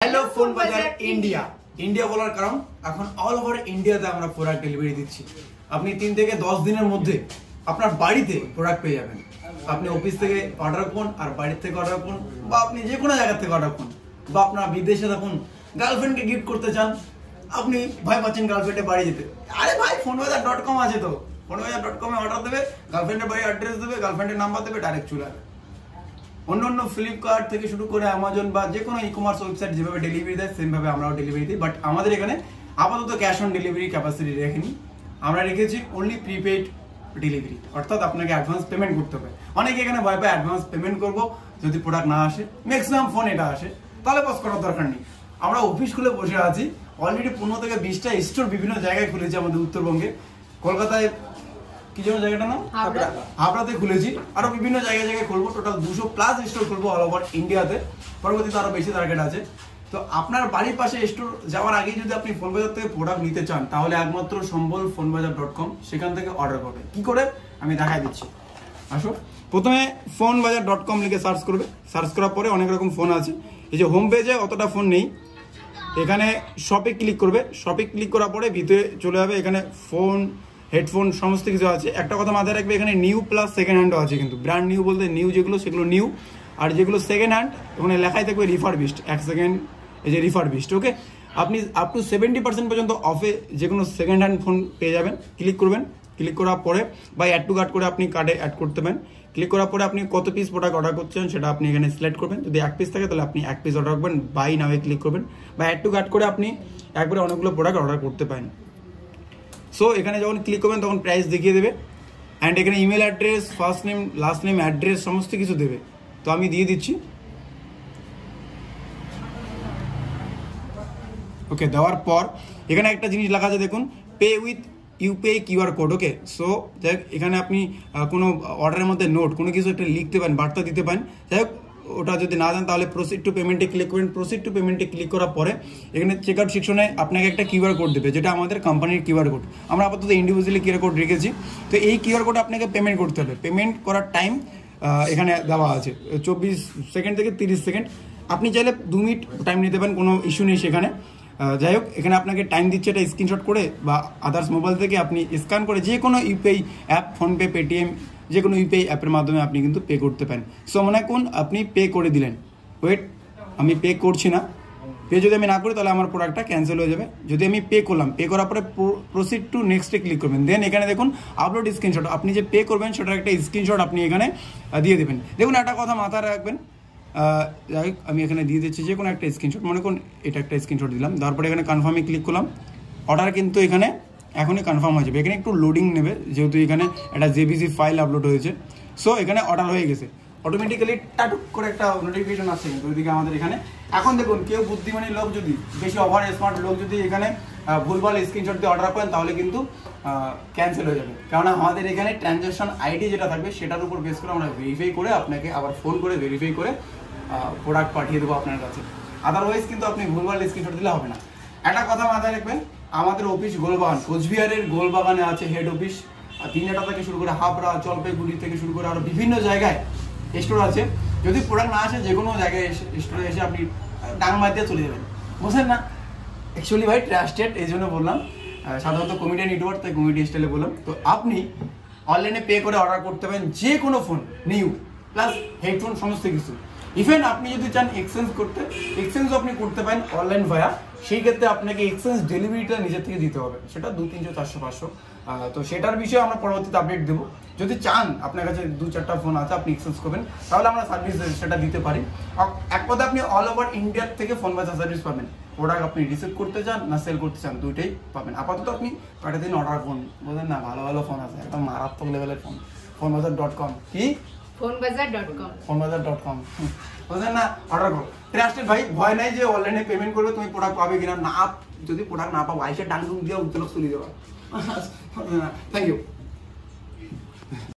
Hello phone বাজার India India বলার কারণ এখন অল ওভার ইন্ডিয়াতে আমরা প্রোডাক্ট ডেলিভারি দিচ্ছি। আপনি 3 থেকে 10 দিনের মধ্যে আপনার বাড়িতে প্রোডাক্ট পেয়ে যাবেন। আপনি অফিস থেকে অর্ডার করুন আর বাড়ির থেকে অর্ডার করুন বা আপনি যে কোনো জায়গা থেকে অর্ডার করুন বা আপনার বিদেশে থাকুন, গার্লফ্রেন্ডকে গিফট করতে চান, আপনি ভয় পাচ্ছেন গার্লফ্রেন্ডের বাড়ি যেতে, আরে ভাই fonbazaar.com আছে তো, fonbazaar.com এ অর্ডার দেবে, গার্লফ্রেন্ডের বাড়ি অ্যাড্রেস দেবে, গার্লফ্রেন্ডের নাম্বার দেবে, ডাইরেক্ট চলে আসবে। অন্যান্য ফ্লিপকার্ট থেকে শুরু করে অ্যামাজন বা যে কোনো ই কমার্স ওয়েবসাইট যেভাবে ডেলিভারি দেয় সেমভাবে আমরাও ডেলিভারি দিই। বাট আমাদের এখানে আপাতত ক্যাশ অন ডেলিভারি ক্যাপাসিটি রেখেনি, আমরা রেখেছি অনলি প্রিপেড ডেলিভারি, অর্থাৎ আপনাকে অ্যাডভান্স পেমেন্ট করতে হবে। অনেকে এখানে ভয় পায় অ্যাডভান্স পেমেন্ট করবো যদি প্রোডাক্ট না আসে, ম্যাক্সিমাম ফোন এটা আসে, তাহলে বস করার দরকার নেই। আমরা অফিস খুলে বসে আছি, অলরেডি 15 থেকে 20টা স্টোর বিভিন্ন জায়গায় খুলেছি আমাদের উত্তরবঙ্গে। কলকাতায় কি যেন জায়গাটা না হাবড়াতে খুলেছি, আরো বিভিন্ন জায়গায় খুলবো, টোটাল 200+ স্টোর খুলবো অল ওভার ইন্ডিয়াতে। পরবর্তীতে আরো বেশি টার্গেট আছে। তো আপনার বাড়ির পাশে স্টোর যাওয়ার আগেই যদি আপনি ফোনবাজার থেকে প্রোডাক্ট নিতে চান তাহলে একমাত্র সম্বল fonbazaar.com, সেখান থেকে অর্ডার করবে। কি করে আমি দেখাই দিচ্ছি, আসো। প্রথমে fonbazaar.com লিখে সার্চ করবে, সার্চ করার পরে অনেক রকম ফোন আছে। এই যে হোম পেজে অতটা ফোন নেই, এখানে শপে ক্লিক করবে, শপে ক্লিক করার পরে ভিতরে চলে যাবে, এখানে ফোন, হেডফোন সমস্ত কিছু আছে। একটা কথা মাথায় রাখবে, এখানে নিউ প্লাস সেকেন্ড হ্যান্ডও আছে, কিন্তু ব্র্যান্ড নিউ বলতে নিউ যেগুলো সেগুলো নিউ, আর যেগুলো সেকেন্ড হ্যান্ড ওখানে লেখাই থাকবে রিফারবিশড, 1 সেকেন্ড এই যে রিফারবিশড। ওকে, আপনি আপ টু 70% পর্যন্ত অফে যে কোনো সেকেন্ড হ্যান্ড ফোন পেয়ে যাবেন। ক্লিক করবেন, ক্লিক করার পরে বা অ্যাড টু কার্ট করে আপনি কার্ডে অ্যাড করতে পারেন। ক্লিক করার পরে আপনি কত পিস প্রোডাক্ট অর্ডার করছেন সেটা আপনি এখানে সিলেক্ট করবেন। যদি 1 পিস থাকে তাহলে আপনি 1 পিস অর্ডার করবেন, বাই নাও ক্লিক করবেন, বা অ্যাড টু কার্ট করে আপনি একবারে অনেকগুলো প্রোডাক্ট অর্ডার করতে পারেন। সো এখানে যখন ক্লিক করবেন তখন প্রাইস দেখিয়ে দেবে, অ্যান্ড এখানে email address, first name, last name, address সমস্ত কিছু দেবে। তো আমি দিয়ে দিচ্ছি। ওকে, দেওয়ার পর এখানে একটা জিনিস লেখা আছে দেখুন, pay with UPI QR code. Okay, so যাই হোক এখানে আপনি কোনো অর্ডারের মধ্যে নোট কোনো কিছু একটা লিখতে পারেন, বার্তা দিতে পারেন। যাই হোক ওটা যদি না দেন তাহলে প্রসিড টু পেমেন্টে ক্লিক করবেন। প্রসিড টু পেমেন্টে ক্লিক করার পরে এখানে চেক আউট সেকশনে আপনাকে একটা কিউআর কোড দেবে, যেটা আমাদের কোম্পানির কিউআর কোড। আমরা আপাতত ইন্ডিভিজুয়ালি কিউআর কোড রেখেছি। তো এই কিউআর কোড আপনাকে পেমেন্ট করতে হবে। পেমেন্ট করার টাইম এখানে দেওয়া আছে 24 সেকেন্ড থেকে 30 সেকেন্ড। আপনি চাইলে 2 মিনিট টাইম নিতে পারেন, কোনো ইস্যু নেই সেখানে। যাই হোক এখানে আপনাকে টাইম দিচ্ছে, এটা স্ক্রিনশট করে বা আদার্স মোবাইল থেকে আপনি স্ক্যান করে যে কোনো ইউপিআই অ্যাপ, ফোনপে, পেটিএম, যে কোনো ইউপিআই অ্যাপের মাধ্যমে আপনি কিন্তু পে করতে পারেন। সো মনে করুন আপনি পে করে দিলেন, ওয়েট আমি পে করছি না, পে যদি আমি না করি তাহলে আমার প্রোডাক্টটা ক্যান্সেল হয়ে যাবে। যদি আমি পে করলাম, পে করার পরে প্রসিড টু নেক্সটে ক্লিক করবেন। দেন এখানে দেখুন আপলোড স্ক্রিনশট, আপনি যে পে করবেন সেটার একটা স্ক্রিনশট আপনি এখানে দিয়ে দেবেন। দেখুন একটা কথা মাথায় রাখবেন, যাই হোক আমি এখানে দিয়ে দিচ্ছি যে কোনো একটা স্ক্রিনশট, মনে করুন এটা একটা স্ক্রিনশট দিলাম। তারপরে এখানে কনফার্মে ক্লিক করলাম, অর্ডার কিন্তু এখানে এখনই কনফার্ম হয়ে যাবে। এখানে একটু লোডিং নেবে যেহেতু এখানে একটা জেবিজি ফাইল আপলোড হয়েছে। সো এখানে অর্ডার হয়ে গেছে, অটোমেটিক্যালি টাটুক করে একটা নোটিফিকেশন আসছে কিন্তু ওইদিকে আমাদের এখানে। এখন দেখুন কেউ বুদ্ধিমানী লোক যদি, বেশি ওভার স্মার্ট লোক যদি এখানে ভুলভাল স্ক্রিনশট দিয়ে অর্ডার করেন তাহলে কিন্তু ক্যান্সেল হয়ে যাবে। কারণ আমাদের এখানে ট্রানজ্যাকশন আইডি যেটা থাকবে সেটার উপর বেস করে আমরা ভেরিফাই করে আপনাকে আবার ফোন করে ভেরিফাই করে প্রোডাক্ট পাঠিয়ে দেবো আপনার কাছে। আদারওয়াইজ কিন্তু আপনি ভুলভাল স্ক্রিনশট দিলে হবে না। একটা কথা মাথায় রাখবেন, আমাদের অফিস গোলবাগান, কোচবিহারের গোলবাগানে আছে হেড অফিস। তিনটা থেকে শুরু করে হাবড়া, জলপাইগুড়ি থেকে শুরু করে আরও বিভিন্ন জায়গায় স্টোর আছে। যদি প্রোডাক্ট না আসে যে কোনো জায়গায় স্টোরে এসে আপনি ডাং মার দিয়ে চলে যাবেন, বুঝলেন না? অ্যাকচুয়ালি ভাই ট্রাস্টেড এই জন্য বললাম, সাধারণত কমেডিয়ান ইউটিউবার তাই কমেডি স্টাইলে বললাম। তো আপনি অনলাইনে পে করে অর্ডার করতে পারেন যে কোনো ফোন, নিউ প্লাস হেডফোন সমস্ত কিছু। ইভেন আপনি যদি চান এক্সচেঞ্জ করতে, এক্সচেঞ্জও আপনি করতে পারেন অনলাইন ভায়া। সেই ক্ষেত্রে আপনাকে এক্সচেঞ্জ ডেলিভারিটা নিজের থেকে দিতে হবে, সেটা 200, 300, 400, 500। তো সেটার বিষয়ে আমরা পরবর্তীতে আপডেট দেবো। যদি চান আপনার কাছে 2-4টা ফোন আছে আপনি এক্সচেঞ্জ করবেন তাহলে আমরা সার্ভিস সেটা দিতে পারি। এক কথা আপনি অল ওভার ইন্ডিয়ার থেকে fonbazaar সার্ভিস পাবেন। প্রোডাক্ট আপনি রিসিভ করতে চান না সেল করতে চান, দুইটাই পাবেন। আপাতত আপনি কয়েকটা দিন অর্ডার করুন, বুঝলেন না? ভালো ভালো ফোন আছে, একদম মারাত্মক লেভেলের ফোন। fonbazaar.com কি fonbazaar.com বুঝলেন না? অর্ডার করো, ট্রাস্টেড ভাই। ভয় নাই যে অনলাইনে পেমেন্ট করবে তুমি প্রোডাক্ট পাবে কিনা, না যদি প্রোডাক্ট না পাবো আইসে ডাং ডুং দিয়ে উত্তর চলে যাওয়া। Thank you.